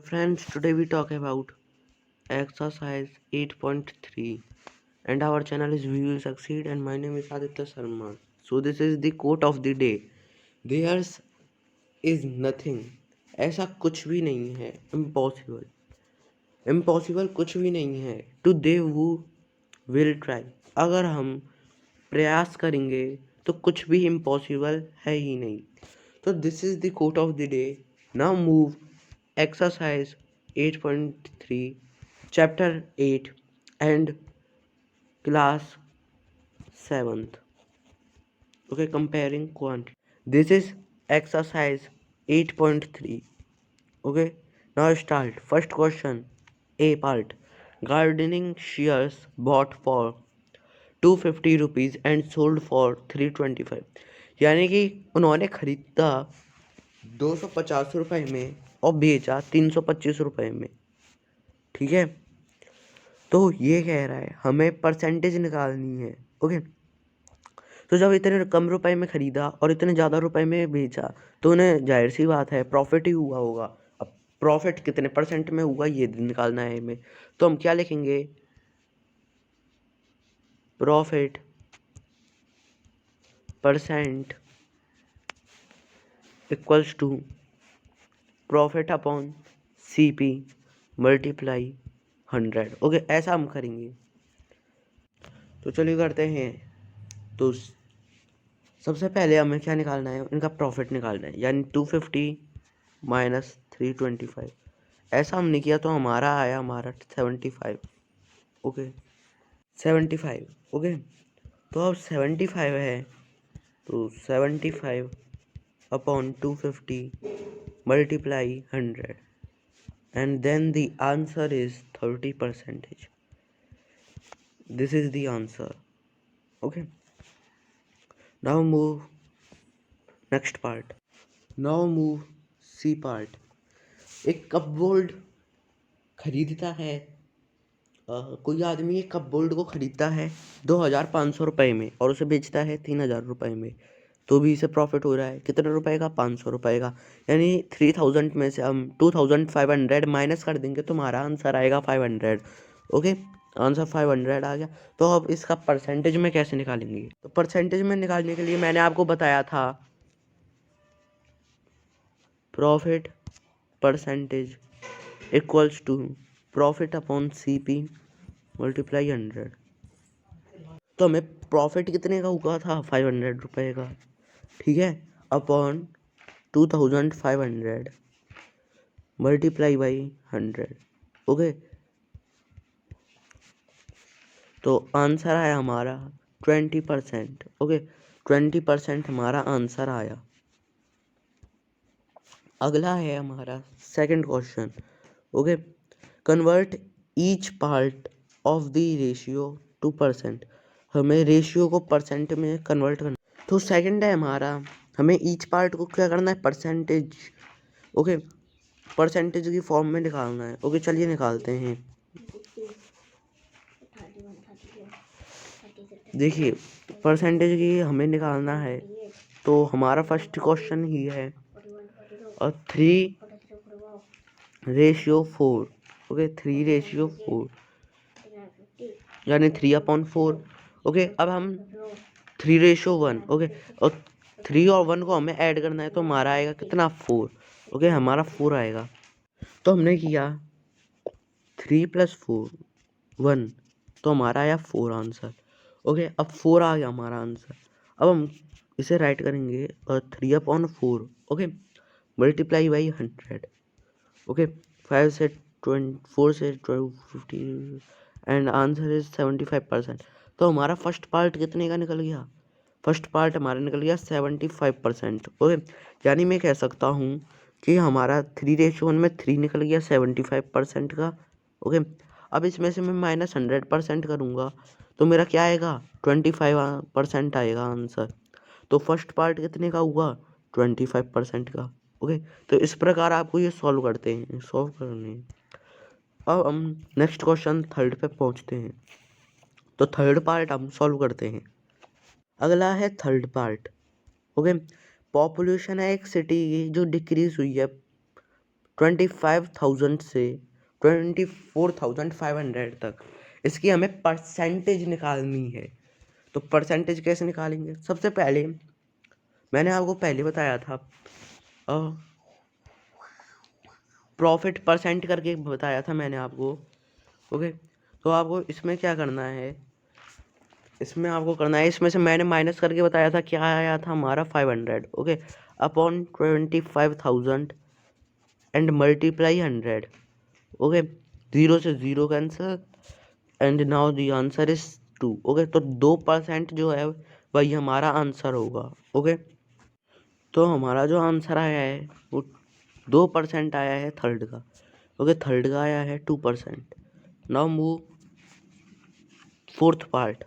Friends, today we talk about exercise 8.3 and our channel is We Will Succeed and my name is Aditya Sharma. So this is the quote of the day. There's is nothing. ऐसा कुछ भी नहीं है. Impossible. Impossible कुछ भी नहीं है. To they who will try. अगर हम प्रयास करेंगे तो कुछ भी impossible है ही नहीं. So this is the quote of the day. Now move exercise 8.3 chapter 8 and class 7th. Okay, comparing quantity. This is exercise 8.3. Okay, now start. First question. A part. Gardening shears bought for 250 rupees and sold for 325. यानी कि उन्होंने खरीदा 250 रुपये में और बेचा 325 रुपये में. ठीक है, तो ये कह रहा है हमें परसेंटेज निकालनी है. ओके, तो जब इतने कम रुपए में खरीदा और इतने ज़्यादा रुपए में बेचा तो उन्हें जाहिर सी बात है प्रॉफिट ही हुआ होगा. अब प्रॉफिट कितने परसेंट में हुआ ये निकालना है हमें. तो हम क्या लिखेंगे, profit percent equals to profit upon CP multiply 100. Okay, ऐसा हम करेंगे. तो चलिए करते हैं. तो सबसे पहले हमें क्या निकालना है, इनका प्रॉफिट निकालना है, यानी 250 माइनस 325. ऐसा हमने किया तो हमारा आया 75. ओके, 75. ओके, तो अब 75 है तो 75 upon 250 multiply 100 and then the answer is 30%. This is the answer. Okay, now move next part. Now move C part. एक कपबोर्ड खरीदता है, कोई आदमी एक कपबोर्ड को खरीदता है 2500 रुपये में और उसे बेचता है 3000 रुपये में, तो भी इसे प्रॉफिट हो रहा है कितने रुपए का, 500 रुपये का. यानी 3000 में से हम 2500 माइनस कर देंगे तो हमारा आंसर आएगा 500. ओके, आंसर 500 आ गया. तो अब इसका परसेंटेज में कैसे निकालेंगे, तो परसेंटेज में निकालने के लिए मैंने आपको बताया था profit percentage equals to profit upon CP multiply 100. तो हमें प्रॉफिट कितने का हुआ था, 500 रुपये का. ठीक है, अपॉन 2500 मल्टीप्लाई बाई 100. ओके, तो आंसर आया हमारा 20%. ओके, 20% हमारा आंसर आया. अगला है हमारा second question. Okay, convert each part of the ratio two percent. हमें रेशियो को परसेंट में कन्वर्ट करना. तो सेकंड है हमारा, हमें ईच पार्ट को क्या करना है, परसेंटेज. ओके, परसेंटेज की फॉर्म में निकालना है. ओके, चलिए निकालते हैं. देखिए, परसेंटेज की हमें निकालना है तो हमारा फर्स्ट क्वेश्चन ही है 3:4. ओके, 3:4 यानी 3/4. ओके, अब हम 3:1. ओके, और 3 और 1 को हमें ऐड करना है तो हमारा आएगा कितना, 4. ओके, हमारा 4 आएगा. तो हमने किया 3 + 4 1, तो हमारा आया 4 आंसर. ओके, अब 4 आ गया हमारा आंसर. अब हम इसे राइट करेंगे 3/4. Okay, multiply by 100. ओके, 5 से 4 से 12 50 एंड आंसर इज 75%. तो हमारा फर्स्ट पार्ट कितने का निकल गया, फर्स्ट पार्ट हमारा निकल गया 75%. ओके, यानी मैं कह सकता हूँ कि हमारा 3:1 में 3 निकल गया 75% का. ओके, अब इसमें से मैं माइनस 100% करूँगा तो मेरा क्या आएगा, 25% आएगा आंसर. तो फर्स्ट पार्ट कितने का हुआ, 25% का. ओके, तो इस प्रकार आपको ये सॉल्व करने हैं. अब हम नेक्स्ट क्वेश्चन थर्ड पे पहुँचते हैं. तो थर्ड पार्ट हम सॉल्व करते हैं. अगला है थर्ड पार्ट. ओके, पॉपुलेशन है एक सिटी की जो डिक्रीज हुई है 25,000 से 24,500 तक इसकी हमें परसेंटेज निकालनी है। तो परसेंटेज कैसे निकालेंगे? सबसे पहले मैंने आपको पहले बताया था प्रॉफिट परसेंट करके बताया था मैंने आपको। ओके, तो आपको इसमें क्या करना है, इसमें आपको करना है, इसमें से मैंने माइनस करके बताया था, क्या आया था हमारा 500। Okay, upon 25,000 and multiply 100। Okay, 0 से 0 cancel and now the answer is 2। Okay, तो 2% जो है वही हमारा आंसर होगा। ओके, तो हमारा जो आंसर आया है वो 2% आया है थर्ड का। ओके, थर्ड का आया है 2%। Now move fourth part.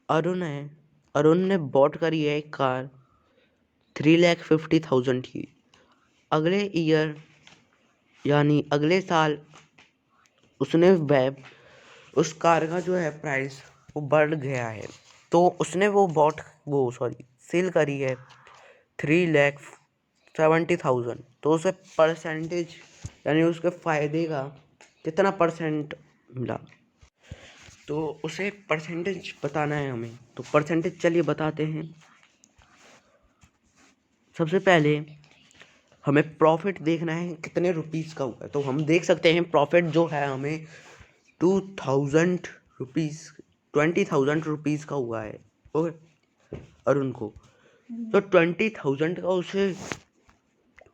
Arun ने बॉट करी है एक कार 3,50,000 की। अगले ईयर यानी अगले साल उसने उस कार का जो है प्राइस वो बढ़ गया है, तो उसने वो सेल करी है 3,70,000। तो उसे परसेंटेज यानी उसके फायदे का कितना परसेंट मिला, तो उसे परसेंटेज बताना है हमें। तो परसेंटेज चलिए बताते हैं। सबसे पहले हमें प्रॉफिट देखना है कितने रुपीज़ का हुआ है। तो हम देख सकते हैं प्रॉफिट जो है हमें 20,000 रुपीज़ का हुआ है। ओके, अरुण को तो 20,000 का उसे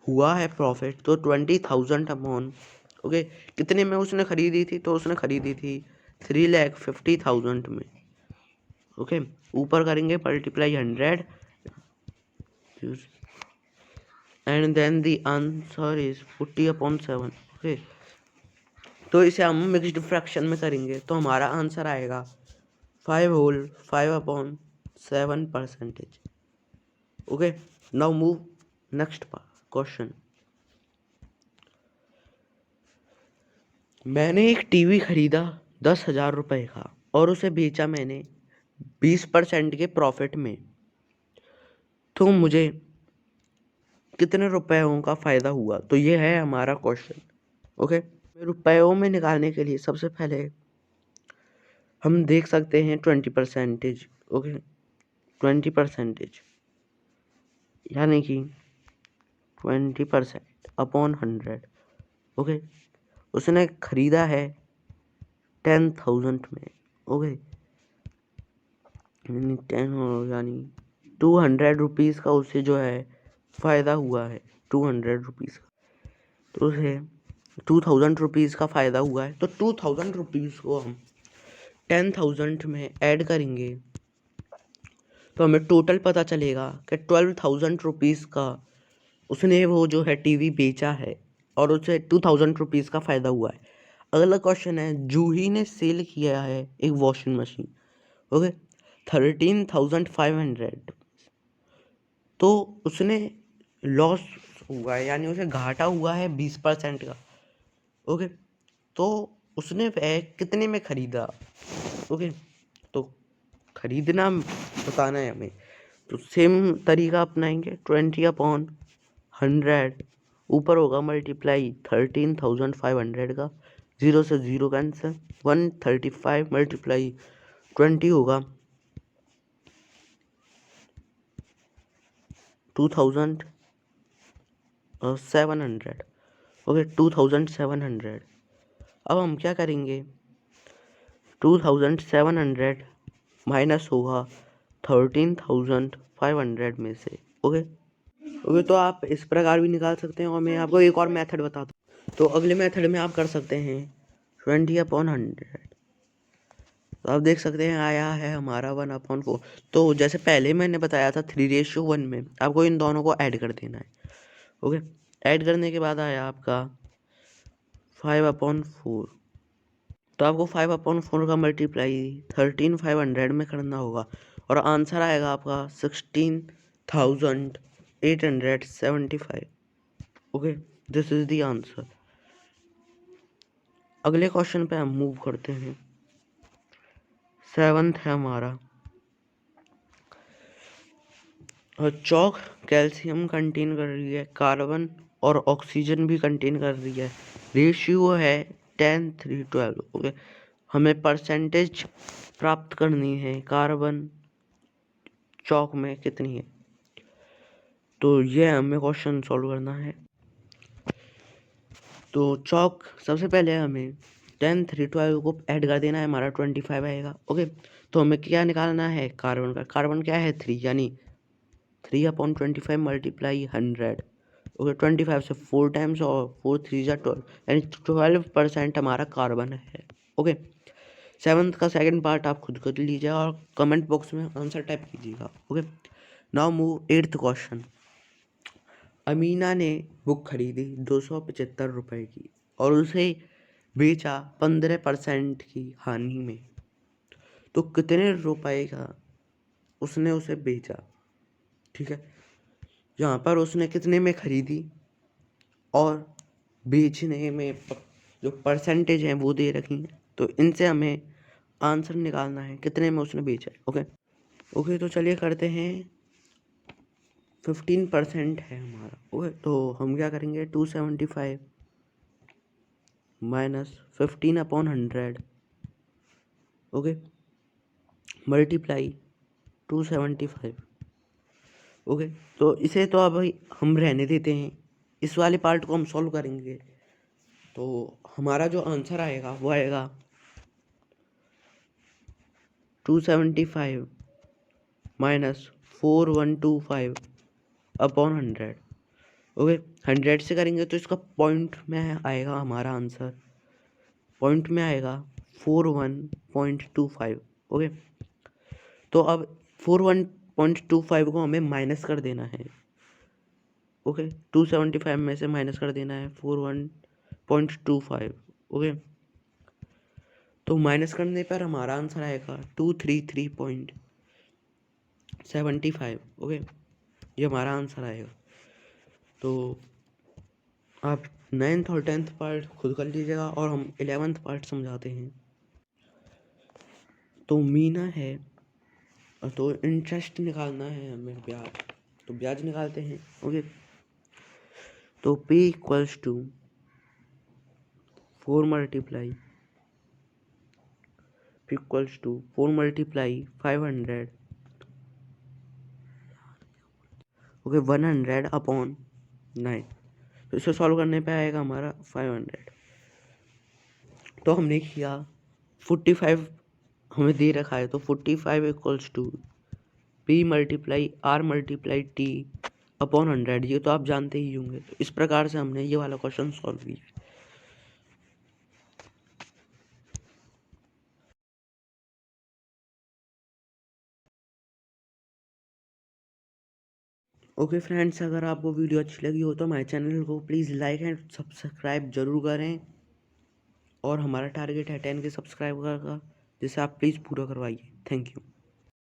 हुआ है प्रॉफिट, तो 20,000 अपॉन ओके कितने में उसने खरीदी थी, तो उसने खरीदी थी 3,50,000 में। ओके, ऊपर करेंगे multiply 100 and then the answer is 40/7। Okay, तो इसे हम मिक्स्ड फ्रैक्शन में करेंगे तो हमारा आंसर आएगा 5/7%। Okay, now move next question. मैंने एक टीवी खरीदा 10,000 रुपये का और उसे बेचा मैंने 20% के प्रॉफिट में, तो मुझे कितने रुपयों का फ़ायदा हुआ? तो ये है हमारा क्वेश्चन। ओके, रुपयों में निकालने के लिए सबसे पहले हम देख सकते हैं 20%। ओके, 20% यानी कि 20% अपॉन 100। ओके, उसने खरीदा है 10,000 में। ओके, यानी 200 रुपीज़ का उसे जो है फ़ायदा हुआ है, 200 रुपीज़ का। तो उसे 2,000 रुपीज़ का फ़ायदा हुआ है, तो 2,000 रुपीज़ को हम 10,000 में ऐड करेंगे तो हमें टोटल पता चलेगा कि 12,000 रुपीज़ का उसने वो जो है टीवी बेचा है और उसे 2,000 रुपीज़ का फ़ायदा हुआ है। अगला क्वेश्चन है, जूही ने सेल किया है एक वॉशिंग मशीन। ओके, 13,500। तो उसने लॉस हुआ है यानी उसे घाटा हुआ है 20% का। ओके, तो उसने वह कितने में खरीदा? ओके, तो खरीदना बताना है हमें, तो सेम तरीका अपनाएंगे। 20/100 ऊपर होगा मल्टीप्लाई 13,500 का, 0 से 0 कैंसिल, 135 मल्टीप्लाई 20 होगा 2,700। ओके, 2,700। अब हम क्या करेंगे, 2,700 माइनस होगा 13,500 में से। ओके, तो आप इस प्रकार भी निकाल सकते हैं और मैं आपको एक और मेथड बताता हूँ। तो अगले मेथड में आप कर सकते हैं 20/100। तो आप देख सकते हैं आया है हमारा 1/4। तो जैसे पहले मैंने बताया था 3:1 में आपको इन दोनों को ऐड कर देना है। ओके, ऐड करने के बाद आया आपका 5/4। तो आपको 5/4 का मल्टीप्लाई 13,500 में करना होगा और आंसर आएगा आपका 16,875। Okay, this is the answer. अगले क्वेश्चन पे हम मूव करते हैं। 7th है हमारा, चौक कैल्शियम कंटेन कर रही है कार्बन और ऑक्सीजन भी कंटेन कर रही है। रेशियो है 10:3:12। ओके, हमें परसेंटेज प्राप्त करनी है कार्बन चौक में कितनी है, तो ये हमें क्वेश्चन सॉल्व करना है। तो चौक सबसे पहले हमें 10:3:12 को ऐड कर देना है, हमारा 25 आएगा। ओके, तो हमें क्या निकालना है कार्बन का। कार्बन क्या है 3, यानी 3/25 मल्टीप्लाई 100। ओके, 25 से 4 टाइम्स और 4 3 जा 12, यानी 12% हमारा कार्बन है। ओके, 7th का सेकंड पार्ट आप खुद कर लीजिएगा और कमेंट बॉक्स में आंसर टाइप कीजिएगा। Okay, now move 8th question. Amina ने बुक खरीदी 275 रुपए की और उसे बेचा 15% की हानि में, तो कितने रुपए का उसने उसे बेचा। ठीक है, यहाँ पर उसने कितने में खरीदी और बेचने में जो परसेंटेज है वो दे रखी है, तो इनसे हमें आंसर निकालना है कितने में उसने बेचा है। ओके, तो चलिए करते हैं। 15% है हमारा। ओके, तो हम क्या करेंगे 275 माइनस 15/100। Okay, multiply 275। ओके, तो इसे तो अब हम रहने देते हैं, इस वाले पार्ट को हम सॉल्व करेंगे। तो हमारा जो आंसर आएगा वो आएगा 275 माइनस 4125/100। ओके, 100 से करेंगे तो इसका पॉइंट में आएगा हमारा आंसर, पॉइंट में आएगा 41.25। ओके, तो अब 41.25 को हमें माइनस कर देना है। ओके, 275 में से माइनस कर देना है 41.25। ओके, तो माइनस करने पर हमारा आंसर आएगा 233.75। ओके, ये हमारा आंसर आएगा। तो आप 9th और 10th पार्ट खुद कर लीजिएगा और हम 11th पार्ट समझाते हैं। तो मीना है, तो इंटरेस्ट निकालना है हमें, ब्याज, तो ब्याज निकालते हैं। ओके, तो P equals to 4 multiply 500। Okay, 100/9। तो इसे सॉल्व करने पे आएगा हमारा 500। तो हमने किया 45 हमें दे रखा है, तो 45 equals to P multiply R multiply T/100। ये तो आप जानते ही होंगे। तो इस प्रकार से हमने ये वाला क्वेश्चन सॉल्व किया। ओके फ्रेंड्स, अगर आपको वीडियो अच्छी लगी हो तो हमारे चैनल को प्लीज़ लाइक एंड सब्सक्राइब जरूर करें, और हमारा टारगेट है 10 के सब्सक्राइबर का, जिसे आप प्लीज़ पूरा करवाइए। Thank you.